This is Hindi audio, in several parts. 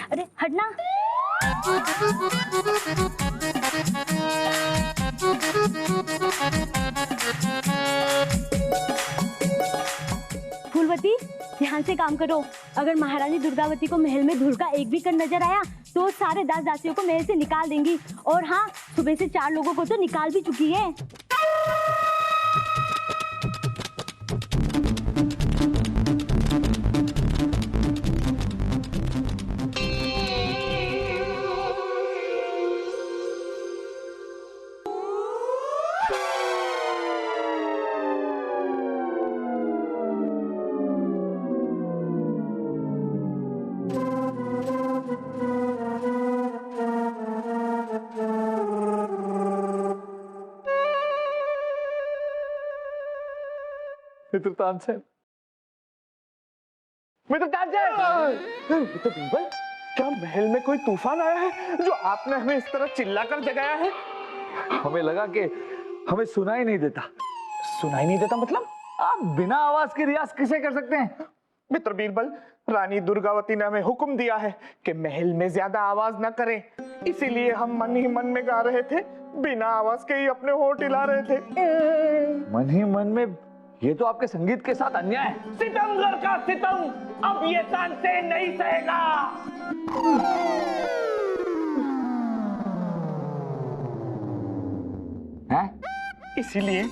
अरे हटना। फूलवती, ध्यान से काम करो। अगर महारानी दुर्गावती को महल में धूल का एक भी कण नजर आया तो सारे दास दासियों को महल से निकाल देंगी। और हाँ, सुबह से 4 लोगों को तो निकाल भी चुकी है। मित्र तानसेन, मित्र बीरबल, क्या महल में कोई तूफान आया है जो आपने हमें इस तरह चिल्लाकर जगाया है? हमें लगा कि हमें सुनाई नहीं देता। सुनाई नहीं देता मतलब? आप बिना आवाज के रियाज कैसे कर सकते हैं? मित्र बीरबल, रानी दुर्गावती ने हमें हुक्म दिया है कि महल में ज्यादा आवाज न करें, इसीलिए हम मन ही मन में गा रहे थे, बिना आवाज के ही अपने होंठ हिला रहे थे। मन ही मन में? ये तो आपके संगीत के साथ अन्याय है। सितमगर का सितम अब ये तानसेन नहीं सहेगा। हैं? इसीलिए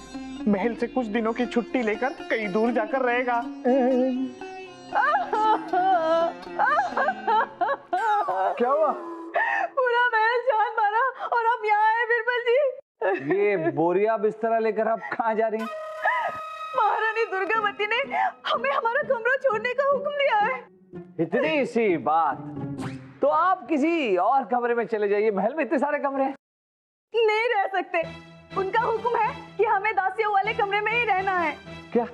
महल से कुछ दिनों की छुट्टी लेकर कहीं दूर जाकर रहेगा। क्या हुआ? पूरा महल जान मारा और अब यहाँ आए बीरबल जी। ये बोरिया बिस्तरा लेकर आप कहाँ जा रही हैं? महारानी दुर्गावती ने हमें हमारा कमरा छोड़ने का हुक्म दिया है। इतनी सी बात, तो आप किसी और कमरे में चले जाइए। महल में इतने सारे कमरे हैं। नहीं रह सकते। उनका हुक्म है कि हमें दासियों वाले कमरे में ही रहना है। क्या?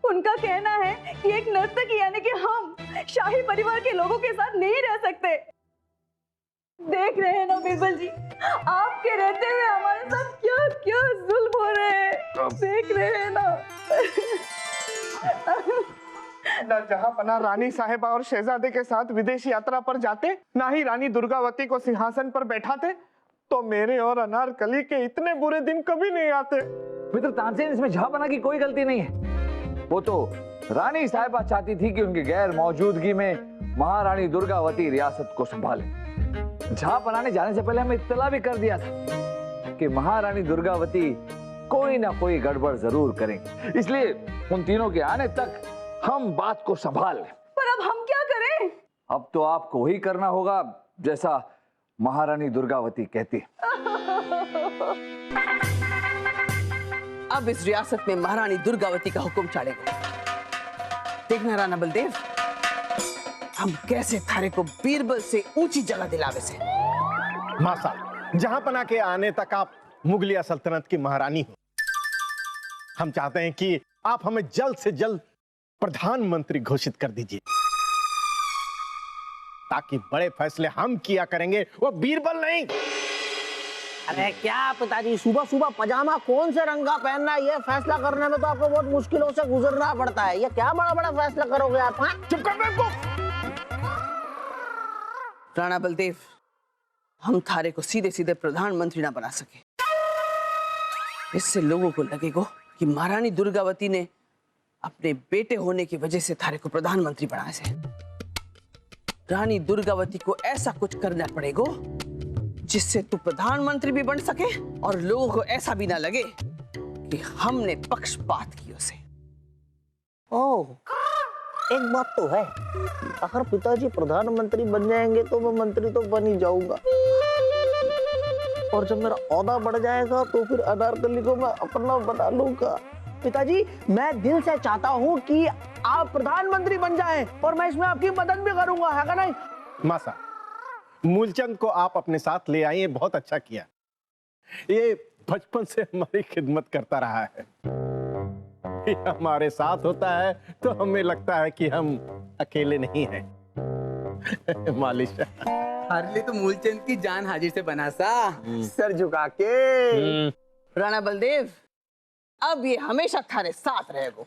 उनका कहना है कि एक नर्तकी यानी कि हम शाही परिवार के लोगों के साथ नहीं रह सकते। देख रहे हैं ना बीरबल जी, आपके रहते हुए हमारे साथ क्या क्या जुल्म हो रहे हैं। देख रहे हैं ना। ना जहां पना रानी साहिबा और शहजादे के साथ विदेश यात्रा पर जाते, ना ही रानी दुर्गावती को सिंहासन पर बैठाते, तो मेरे और अनारकली के इतने बुरे दिन कभी नहीं आते। मित्र तानसेन, इसमें जहांपना की कोई गलती नहीं है। वो तो रानी साहिबा चाहती थी कि उनकी गैर मौजूदगी में महारानी दुर्गावती रियासत को संभाले। जहांपना ने जाने से पहले हमें इत्तला भी कर दिया था कि महारानी दुर्गावती कोई ना कोई गड़बड़ जरूर करेंगे, इसलिए उन तीनों के आने तक हम बात को संभाल लें। पर अब हम क्या करें? अब तो आपको वही करना होगा जैसा महारानी दुर्गावती कहती। अब इस रियासत में महारानी दुर्गावती का हुक्म चलेगा। देखना राणा बलदेव, हम कैसे थारे को बीरबल से ऊंची जगह दिलावे से। मासा, जहांपना के आने तक आप मुगलिया सल्तनत की महारानी हो। हम चाहते हैं कि आप हमें जल्द से जल्द प्रधानमंत्री घोषित कर दीजिए, ताकि बड़े फैसले हम किया करेंगे, वो बीरबल नहीं। अरे क्या पिताजी, सुबह सुबह पजामा कौन से रंग का पहनना है, ये फैसला करने में तो आपको बहुत मुश्किलों से गुजरना पड़ता है। ये क्या बड़ा बड़ा फैसला करोगे आप? हाँ, चुप कर बेवकूफ। राणा बलदेव, हम थारे को सीधे सीधे प्रधानमंत्री ना बना सके। इससे लोगों को लगेगा कि महारानी दुर्गावती ने अपने बेटे होने की वजह से थारे को प्रधानमंत्री बनाया से। रानी दुर्गावती को ऐसा कुछ करना पड़ेगा जिससे तू प्रधानमंत्री भी बन सके और लोगों को ऐसा भी ना लगे कि हमने पक्षपात किया उसे। ओह, एक बात तो है, अगर पिताजी प्रधानमंत्री बन जाएंगे तो मैं मंत्री तो बन ही जाऊंगा, और जब मेरा ओहदा बढ़ जाएगा तो फिर अनारकली को मैं अपना बना लूंगा। पिताजी, मैं दिल से चाहता हूँ कि आप प्रधानमंत्री बन जाएं, और मैं इसमें आपकी मदद भी करूंगा, है का नहीं? मासा, मूलचंद को आप अपने साथ ले आए, बहुत अच्छा किया। ये बचपन से हमारी खिदमत करता रहा है। ये हमारे साथ होता है तो हमें लगता है कि हम अकेले नहीं हैं। मालिश हमारे लिए तो मूलचंद की जान हाजिर से बना सा, सर झुका के। राणा बलदेव, अब ये हमेशा थारे साथ रहेगा।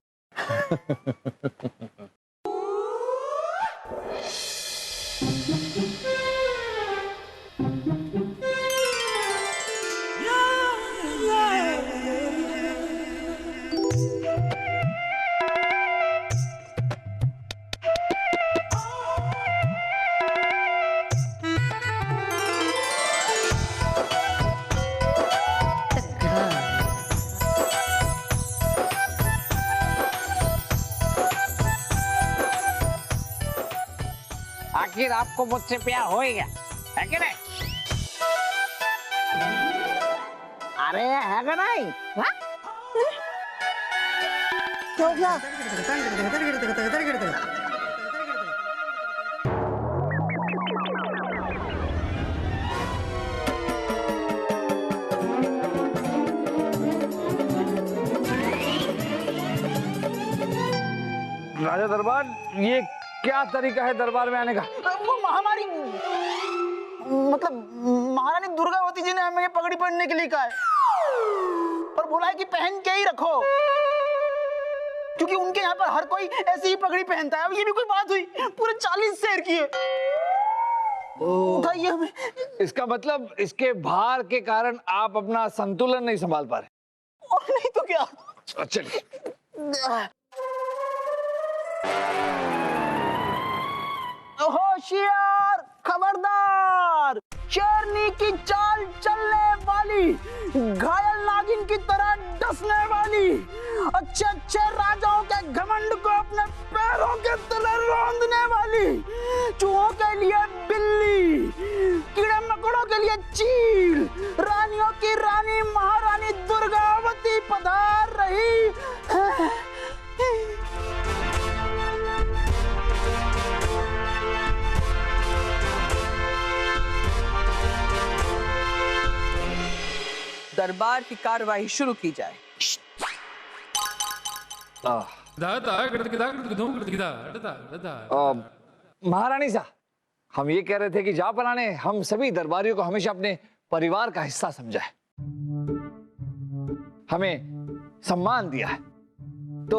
आखिर आपको मुझसे प्यार हो ही गया है कि नहीं? अरे है का नहीं? हाँ? क्या हो गया? राजा दरबार, ये क्या तरीका है दरबार में आने का? वो महामारी मतलब महारानी दुर्गावती जी ने हमें ये पगड़ी पहनने के लिए कहा है और बोला है कि पहन के ही रखो, क्योंकि उनके यहाँ पर हर कोई ऐसी ही पगड़ी पहनता है। अब ये भी कोई बात हुई? पूरे 40 शेर की है। उठाइए हमें। इसका मतलब इसके भार के कारण आप अपना संतुलन नहीं संभाल पा रहे। और नहीं तो क्या। चलिए। होशियार, खबरदार, शेरनी की चाल चलने वाली, घायल नागिन की तरह डसने वाली, अच्छे अच्छे राजाओं के घमंड को अपने पैरों के तले रौंदने वाली, चूहों के लिए बिल्ली, कीड़े मकोड़ों के लिए चील, रानियों की रानी महारानी दुर्गावती पधार रही है। दरबार की कार्यवाही शुरू की जाए। महारानी साहब, हम ये कह रहे थे कि जहाँपनाह ने हम सभी दरबारियों को हमेशा अपने परिवार का हिस्सा समझा है, हमें सम्मान दिया है, तो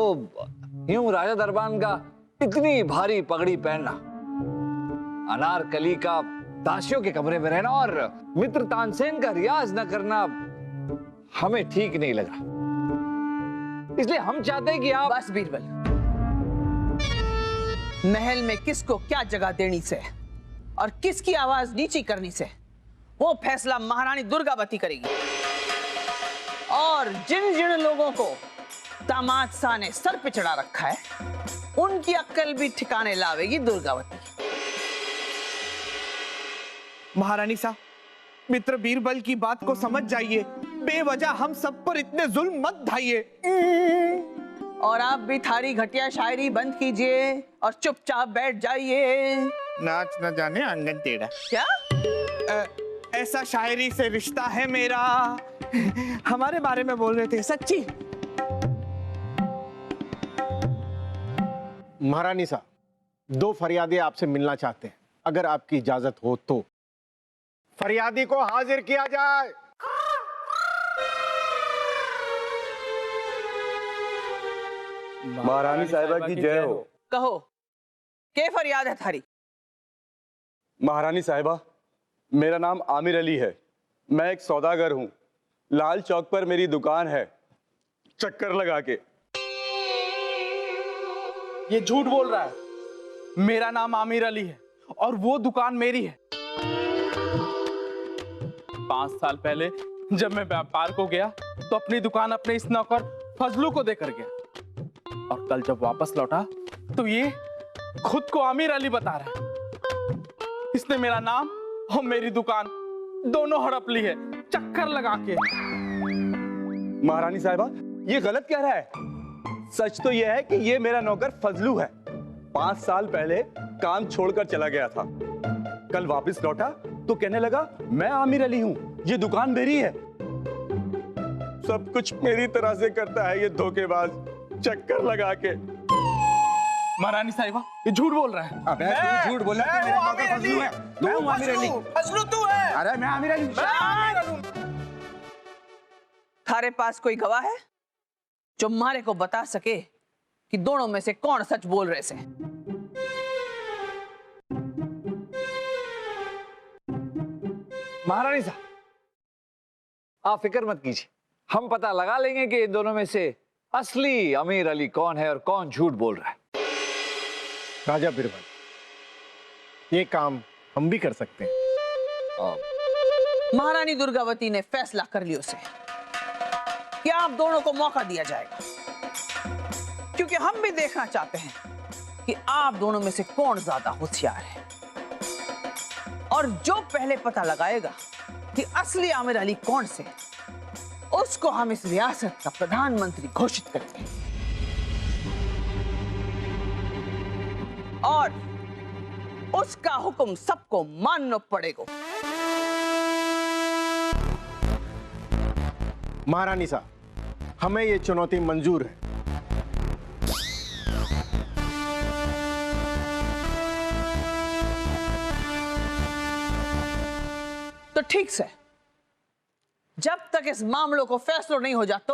यूं राजा दरबार का इतनी भारी पगड़ी पहनना, अनारकली का दासियों के कमरे में रहना और मित्र तानसेन का रियाज न करना हमें ठीक नहीं लगा। इसलिए हम चाहते हैं कि आप। बस बीरबल, महल में किसको क्या जगह देनी से और किसकी आवाज नीची करनी से वो फैसला महारानी दुर्गावती करेगी। और जिन जिन लोगों को दामाद शाह ने सर पे चढ़ा रखा है उनकी अक्ल भी ठिकाने लावेगी दुर्गावती। महारानी साहब, मित्र बीरबल की बात को समझ जाइए, बेवजह हम सब पर इतने जुल्म मत ढाइए। और आप भी थारी घटिया शायरी बंद कीजिए और चुपचाप बैठ जाइए। नाच न जाने आंगन टेढ़ा। क्या? ऐसा शायरी से रिश्ता है मेरा। हमारे बारे में बोल रहे थे, सच्ची? महारानी साहब, 2 फरियादी आपसे मिलना चाहते हैं, अगर आपकी इजाजत हो तो। फरियादी को हाजिर किया जाए। महारानी साहिबा की जय हो। कहो, क्या फरियाद है थारी? महारानी साहिबा, मेरा नाम आमिर अली है, मैं एक सौदागर हूँ। लाल चौक पर मेरी दुकान है, चक्कर लगा के। ये झूठ बोल रहा है। मेरा नाम आमिर अली है और वो दुकान मेरी है। 5 साल पहले जब मैं व्यापार को गया तो अपनी दुकान अपने इस नौकर फजलू को देकर गया, और कल जब वापस लौटा तो ये खुद को आमिर अली बता रहा है। इसने मेरा नाम और मेरी दुकान दोनों हड़प ली है, चक्कर लगा के। महारानी साहिबा, ये गलत कह रहा है। सच तो यह है कि ये मेरा नौकर फजलू है। 5 साल पहले काम छोड़कर चला गया था, कल वापस लौटा तो कहने लगा मैं आमिर अली हूं, ये दुकान मेरी है। सब कुछ मेरी तरह से करता है ये धोखेबाज, चक्कर लगा के। महारानी साहिबा, ये झूठ बोल रहा है। अबे तू झूठ बोल रहा है, मेरा नौकर फजलू है। मैं हूं आमिर अली। फजलू तू है। अरे मैं आमिर अली। थारे पास कोई गवाह है जो मारे को बता सके कि दोनों में से कौन सच बोल रहे से? महारानी साहब, आप फिक्र मत कीजिए, हम पता लगा लेंगे कि इन दोनों में से असली अमीर अली कौन है और कौन झूठ बोल रहा है। राजा बीरबल, ये काम हम भी कर सकते हैं। महारानी दुर्गावती ने फैसला कर लिया उसे कि आप दोनों को मौका दिया जाएगा, क्योंकि हम भी देखना चाहते हैं कि आप दोनों में से कौन ज्यादा होशियार है। और जो पहले पता लगाएगा कि असली आमिर अली कौन से, उसको हम इस रियासत का प्रधानमंत्री घोषित करेंगे। और उसका हुक्म सबको मानना पड़ेगा। महारानी साहब, हमें ये चुनौती मंजूर है। तो ठीक से, जब तक इस मामलों को फैसला नहीं हो जाता,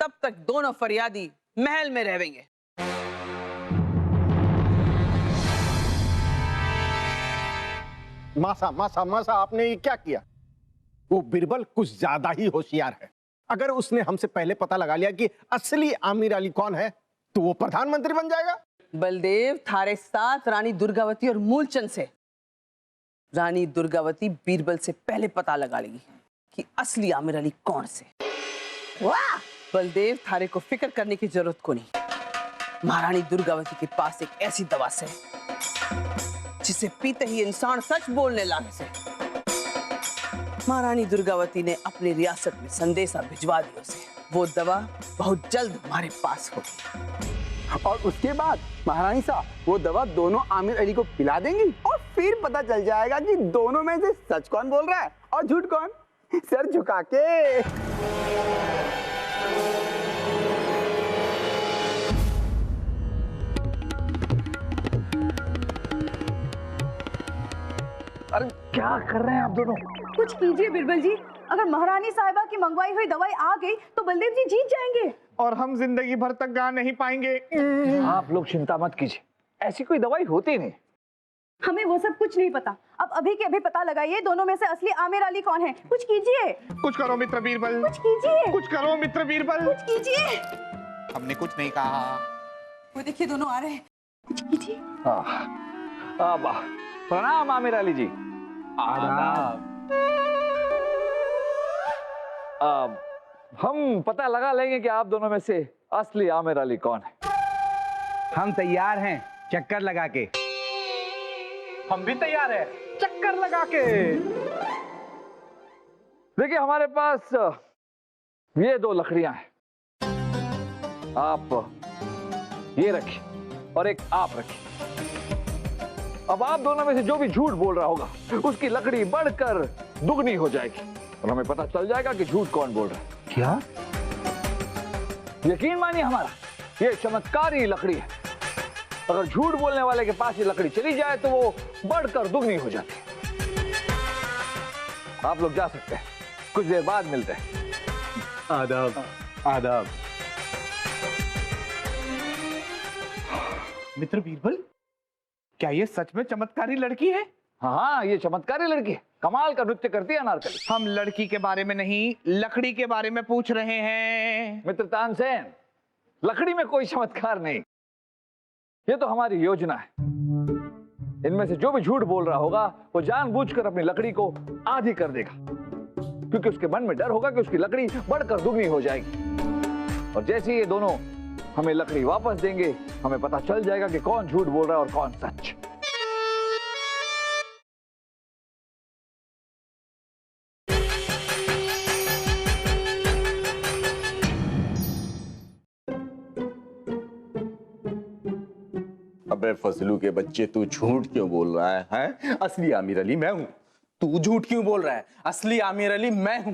तब तक दोनों फरियादी महल में रहेंगे। मासा मासा मासा, आपने ये क्या किया? वो बीरबल कुछ ज्यादा ही होशियार है। अगर उसने हमसे पहले पता लगा लिया कि असली आमिर अली कौन है, तो वो प्रधानमंत्री बन जाएगा। बलदेव, थारे साथ रानी दुर्गावती और मूलचंद से रानी दुर्गावती बीरबल से पहले पता लगा लेगी कि असली आमिर अली कौन से। वाह! बलदेव, थारे को फिक्र करने की जरूरत को नहीं। महारानी दुर्गावती के पास एक ऐसी दवा से जिसे पीते ही इंसान सच बोलने लगे से। महारानी दुर्गावती ने अपनी रियासत में संदेशा भिजवा दिया उसे। वो दवा बहुत जल्द हमारे पास होगी। और उसके बाद महारानी साहब वो दवा दोनों आमिर अली को पिला देंगी और फिर पता चल जाएगा कि दोनों में से सच कौन बोल रहा है और झूठ कौन। सर झुका के। अरे क्या कर रहे हैं आप दोनों? कुछ कीजिए बिरबल जी, अगर महारानी साहिबा की मंगवाई हुई दवाई आ गई तो बलदेव जी जीत जाएंगे और हम जिंदगी भर तक गा नहीं पाएंगे। आप लोग चिंता मत कीजिए, ऐसी कोई दवाई होती नहीं। हमें वो सब कुछ नहीं पता। अब अभी के अभी पता लगाइए दोनों में से असली आमिर अली कौन है। कुछ कीजिए, कुछ करो मित्र बीरबल, कुछ कीजिए, कुछ करो मित्र बीरबल। कुछ कीजिए। हमने कुछ नहीं कहा। वो देखिए दोनों आ रहे हैं, कुछ कीजिए। प्रणाम आमिर अली जी। हम पता लगा लेंगे कि आप दोनों में से असली आमिर अली कौन है। हम तैयार हैं चक्कर लगा के। हम भी तैयार है चक्कर लगा के। देखिए हमारे पास ये दो लकड़ियां हैं, आप ये रखिए और एक आप रखिए। अब आप दोनों में से जो भी झूठ बोल रहा होगा उसकी लकड़ी बढ़कर दुगनी हो जाएगी और हमें पता चल जाएगा कि झूठ कौन बोल रहा है। क्या? यकीन मानिए हमारा, ये चमत्कारी लकड़ी है। अगर झूठ बोलने वाले के पास ये लकड़ी चली जाए तो वो बढ़कर दुगनी हो जाती है। आप लोग जा सकते हैं, कुछ देर बाद मिलते हैं। आदाब आदाब। मित्र बीरबल, क्या ये सच में चमत्कारी लड़की है? हाँ, ये चमत्कारी लड़की है, कमाल का नृत्य करती है अनारकली। हम लड़की के बारे में नहीं, लकड़ी के बारे में पूछ रहे हैं। मित्र तानसेन, लकड़ी में कोई चमत्कार नहीं, ये तो हमारी योजना है। इनमें से जो भी झूठ बोल रहा होगा वो जानबूझकर अपनी लकड़ी को आधी कर देगा, क्योंकि उसके मन में डर होगा कि उसकी लकड़ी बढ़कर दुगनी हो जाएगी। और जैसे ही ये दोनों हमें लकड़ी वापस देंगे, हमें पता चल जाएगा कि कौन झूठ बोल रहा है और कौन सच। अबे फजलू के बच्चे, तू झूठ क्यों बोल रहा है? हैं? असली आमिर अली मैं हूं। तू झूठ क्यों बोल रहा है? असली आमिर अली मैं हूं।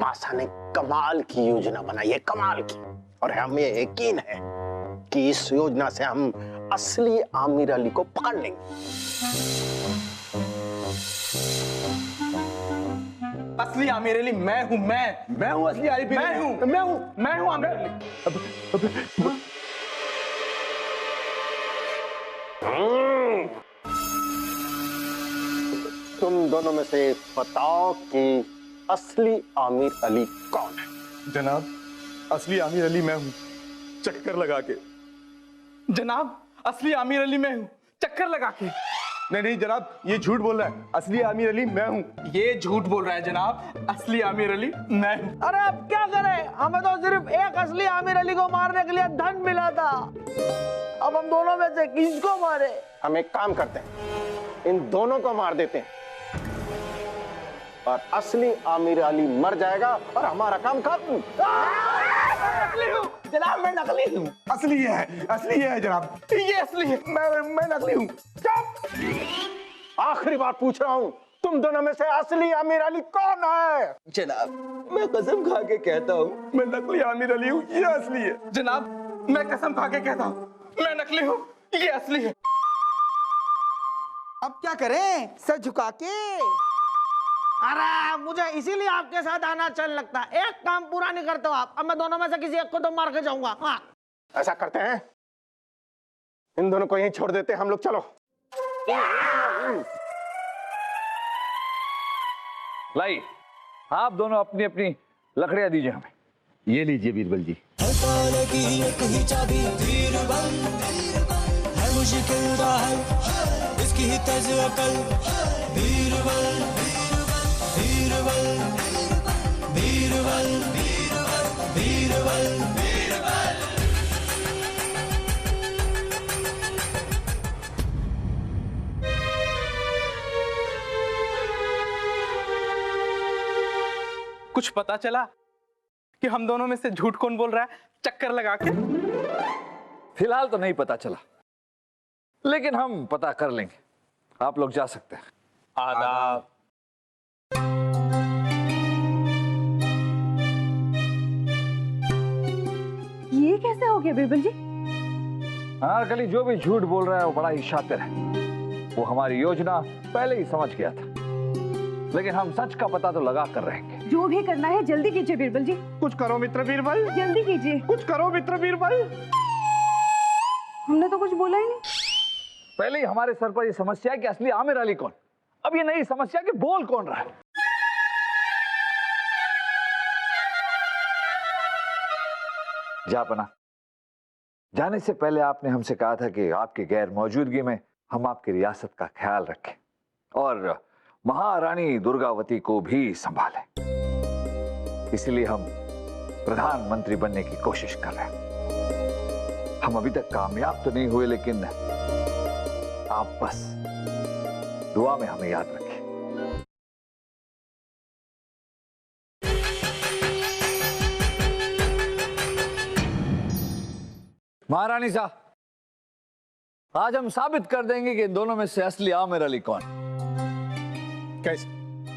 मासा ने कमाल की योजना बनाई है, कमाल की। और हमें यकीन है कि इस योजना से हम असली आमिर अली को पकड़ लेंगे। असली आमिर अली मैं हूं। मैं हूं असली आमिर मैं अली। हूं मैं हूं आमिर अली। तुम दोनों में से बताओ कि असली आमिर अली कौन है? जनाब, असली आमिर अली मैं हूं, चक्कर लगा के। जनाब, असली आमिर अली मैं हूँ, चक्कर लगा के। नहीं नहीं जनाब, ये झूठ बोल रहा है। असली आमिर अली मैं हूं। ये झूठ बोल रहा है जनाब, असली आमिर अली मैं हूँ। अरे अब क्या करें, हमें तो सिर्फ एक असली आमिर अली को मारने के लिए धन मिला था। अब हम दोनों में से किसको मारे? हम एक काम करते हैं, इन दोनों को मार देते हैं और असली आमिर अली मर जाएगा और हमारा काम खत्म। जनाब मैं नकली हूँ। असली ये है जनाब, ये असली है। मैं नकली हूं। आखिरी बार पूछ रहा हूँ, तुम दोनों में से असली आमिर अली कौन है? जनाब, मैं कसम खा के कहता हूँ, मैं नकली आमिर अली हूँ, ये असली है। जनाब, मैं कसम खा के कहता हूँ, मैं नकली हूँ, ये असली है। अब क्या करें, सर झुका के? अरे मुझे इसीलिए आपके साथ आना चल लगता है। एक काम पूरा नहीं करते हो आप। अब मैं दोनों में से किसी एक को तो मार के जाऊंगा। हाँ ऐसा करते हैं, इन दोनों को यहीं छोड़ देते हैं हम लोग। चलो लाई, आप दोनों अपनी अपनी लकड़ियां दीजिए हमें। ये लीजिए बीरबल जी। इसकी ही तर्ज अकल, बीरबल बीरबल बीरबल बीरबल बीरबल बीरबल। कुछ पता चला कि हम दोनों में से झूठ कौन बोल रहा है, चक्कर लगा के? फिलहाल तो नहीं पता चला, लेकिन हम पता कर लेंगे। आप लोग जा सकते हैं। आदाब। ये कैसे हो गया बीरबल जी? अनारकली जो भी झूठ बोल रहा है वो बड़ा ही शातिर है। वो हमारी योजना पहले ही समझ गया था, लेकिन हम सच का पता तो लगा कर रहेंगे। जो भी करना है जल्दी कीजिए बीरबल जी, कुछ करो मित्र बीरबल, जल्दी कीजिए। कुछ करो मित्र बीरबल। हमने तो कुछ बोला ही नहीं। पहले ही हमारे सर पर ये समस्या है कि असली आमिर अली कौन, अब ये नई समस्या कि बोल कौन रहा है। जापना, जाने से पहले आपने हमसे कहा था कि आपकी गैर मौजूदगी में हम आपकी रियासत का ख्याल रखें और महारानी दुर्गावती को भी संभालें। इसलिए हम प्रधानमंत्री बनने की कोशिश कर रहे हैं। हम अभी तक कामयाब तो नहीं हुए, लेकिन आप बस दुआ में हमें याद रखें। महारानी साहब, आज हम साबित कर देंगे कि इन दोनों में से असली आमिर अली कौन। कैसे?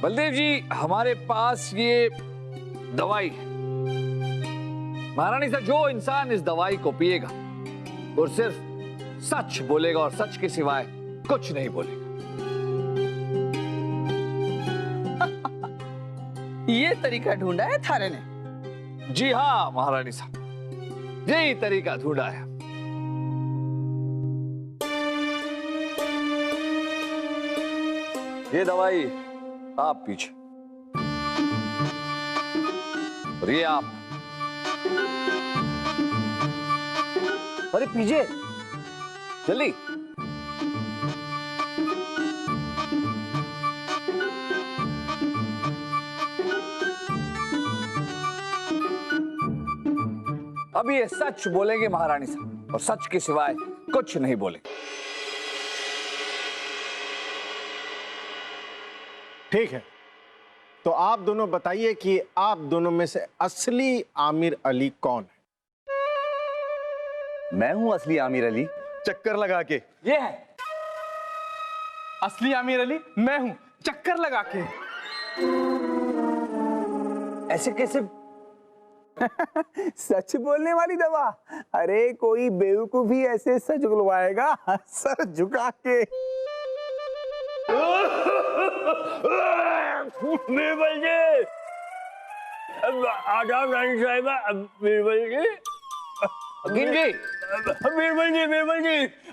बलदेव जी, हमारे पास ये दवाई है। महारानी साहब, जो इंसान इस दवाई को पिएगा वो सिर्फ सच बोलेगा और सच के सिवाय कुछ नहीं बोलेगा। ये तरीका ढूंढा है थारे ने? जी हाँ महारानी साहब, यही तरीका ढूंढा है। ये दवाई आप पीछे और ये आप। अरे पीछे जल्दी। अब ये सच बोलेंगे महारानी साहब और सच के सिवाय कुछ नहीं बोलेंगे। ठीक है, तो आप दोनों बताइए कि आप दोनों में से असली आमिर अली कौन है? मैं हूं असली आमिर अली, चक्कर लगा के। ये है असली आमिर अली मैं हूं, चक्कर लगा के। ऐसे कैसे? सच बोलने वाली दवा? अरे कोई बेवकूफ ही ऐसे सच बुलवाएगा सर झुका के। बीरबल जी, आदाब रानी साहिबा। बीरबल जी,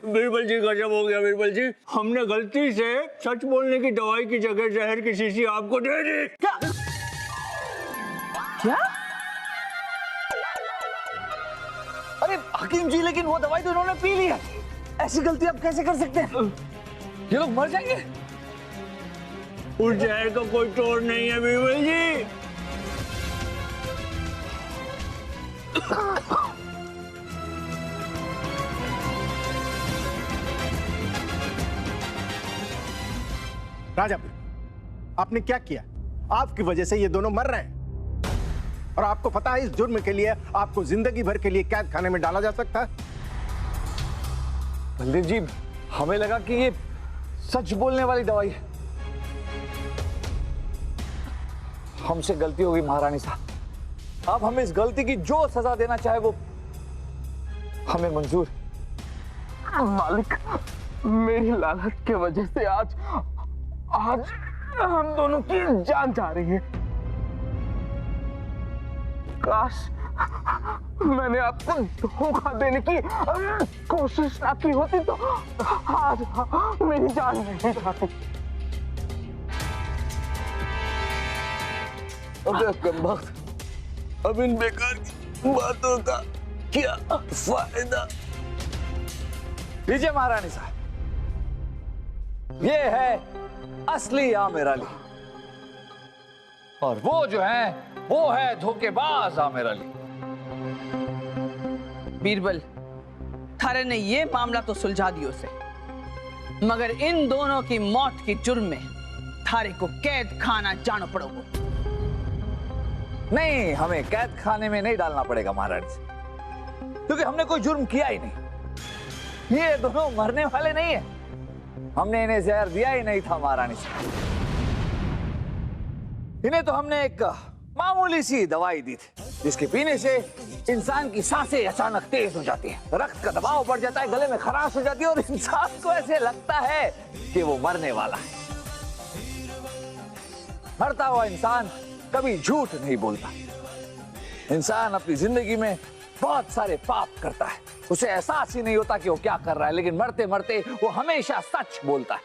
बीरबल जी गजब हो गया। बीरबल जी, हमने गलती से सच बोलने की दवाई की जगह जहर की शीशी आपको दे दी। क्या? अरे हकीम जी, लेकिन वो दवाई तो उन्होंने पी ली है। ऐसी गलती आप कैसे कर सकते हैं? ये लोग मर जाएंगे। उस जहर का कोई तोड़ नहीं है बीरबल जी। राजा, आपने क्या किया? आपकी वजह से ये दोनों मर रहे हैं और आपको पता है इस जुर्म के लिए आपको जिंदगी भर के लिए कैद खाने में डाला जा सकता है। बलदेव जी, हमें लगा कि ये सच बोलने वाली दवाई है। हमसे गलती हो गई महारानी साहब। आप हमें इस गलती की जो सजा देना चाहे वो हमें मंजूर। मालिक, मेरी लालच की वजह से आज हम दोनों की जान जा रही है। काश मैंने आपको धोखा देने की कोशिश ना की होती तो आज मेरी जान नहीं जाती। अबे कमबख्त, अब इन बेकार की बातों का क्या फायदा? लीजिए महारानी साहब, ये है असली आमिर अली और वो जो है वो है धोखेबाज आमिर अली। बीरबल, थारे ने ये मामला तो सुलझा दियो से, मगर इन दोनों की मौत के जुर्म में थारे को कैद खाना जाना पड़ोगे। नहीं, हमें कैद खाने में नहीं डालना पड़ेगा महारानी साहब, क्योंकि हमने कोई जुर्म किया ही नहीं। ये दोनों मरने वाले नहीं है। हमने इन्हें जहर दिया ही नहीं था महारानी साहब। इन्हें तो हमने एक मामूली सी दवाई दी थी, जिसके पीने से इंसान की सांसें अचानक तेज हो जाती हैं, रक्त का दबाव बढ़ जाता है, गले में खराश हो जाती है और इंसान को ऐसे लगता है कि वो मरने वाला है। मरता हुआ इंसान कभी झूठ नहीं बोलता। इंसान अपनी जिंदगी में बहुत सारे पाप करता है, उसे एहसास ही नहीं होता कि वो क्या कर रहा है, लेकिन मरते मरते वो हमेशा सच बोलता है।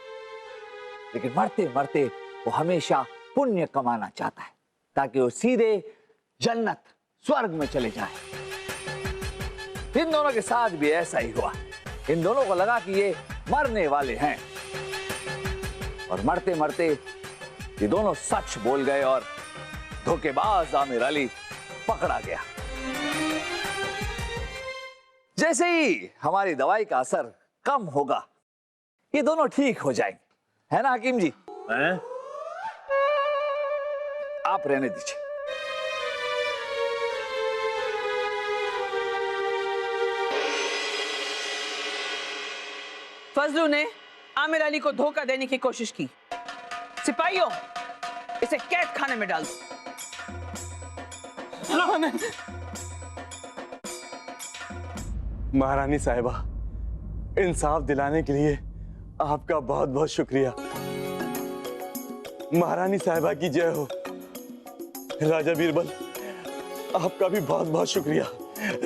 लेकिन मरते मरते वो हमेशा पुण्य कमाना चाहता है, ताकि वो सीधे जन्नत स्वर्ग में चले जाए। इन दोनों के साथ भी ऐसा ही हुआ। इन दोनों को लगा कि ये मरने वाले हैं और मरते मरते ये दोनों सच बोल गए और धोखेबाज आमिर अली पकड़ा गया। जैसे ही हमारी दवाई का असर कम होगा, ये दोनों ठीक हो जाएंगे, है ना हकीम जी? आप रहने दीजिए। फजलू ने आमिर अली को धोखा देने की कोशिश की। सिपाहियों, इसे कैद खाने में डाल दो। महारानी साहिबा, इंसाफ दिलाने के लिए आपका बहुत बहुत शुक्रिया। महारानी साहिबा की जय हो। राजा बीरबल, आपका भी बहुत बहुत शुक्रिया।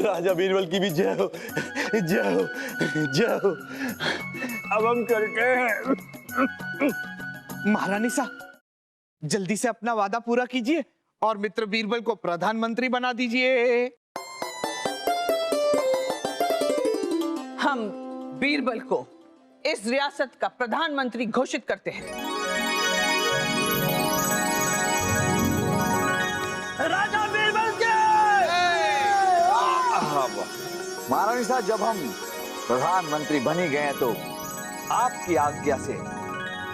राजा बीरबल की भी जय हो, जय हो, जय हो। अब हम करते हैं। महारानी साहब, जल्दी से अपना वादा पूरा कीजिए और मित्र बीरबल को प्रधानमंत्री बना दीजिए। हम बीरबल को इस रियासत का प्रधानमंत्री घोषित करते हैं। राजा बीरबल के महारानी साहब, जब हम प्रधानमंत्री बनी गए हैं तो आपकी आज्ञा से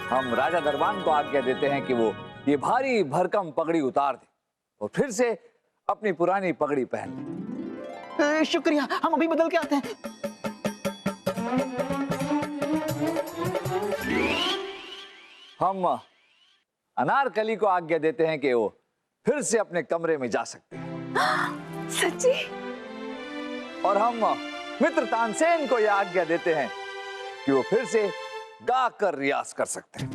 हम राजा दरबान को आज्ञा देते हैं कि वो ये भारी भरकम पगड़ी उतार दे और फिर से अपनी पुरानी पगड़ी पहन ले। शुक्रिया, हम अभी बदल के आते हैं। हम अनारकली को आज्ञा देते हैं कि वो फिर से अपने कमरे में जा सकते हैं। सच्ची? और हम मित्र तानसेन को यह आज्ञा देते हैं कि वो फिर से गाकर रियाज कर सकते हैं।